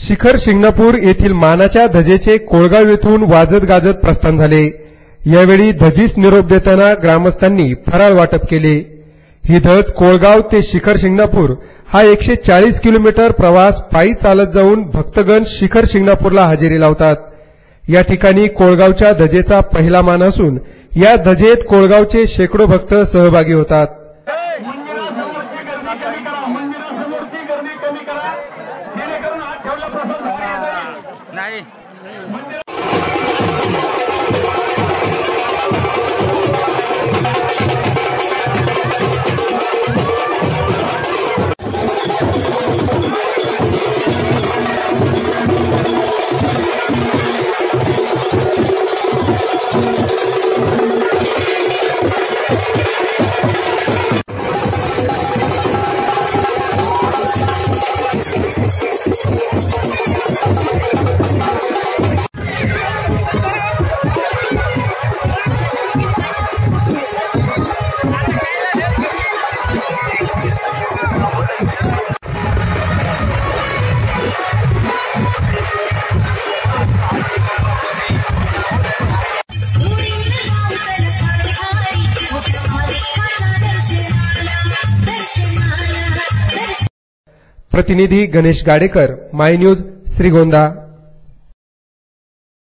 शिखर शिंगणापूर येथील मानाच्या धजेचे कोळगाव येथून वाजत गाजत प्रस्थान झाले। यावेळी धजीस निरोप देताना ग्रामस्थांनी फराळ वाटप केले। ही धज कोळगाव ते शिखर शिंगणापूर हा 140 किलोमीटर प्रवास पायी चालत जाऊन भक्तगण शिखर शिंगणापूरला हजेरी लावतात। या ठिकाणी कोळगावच्या धजेचा पहिला मान असून या धजेत कोळगावचे शेकडो भक्त सहभागी होतात। नाही प्रतिनिधी गणेश गाडेकर, माय न्यूज, श्रीगोंदा।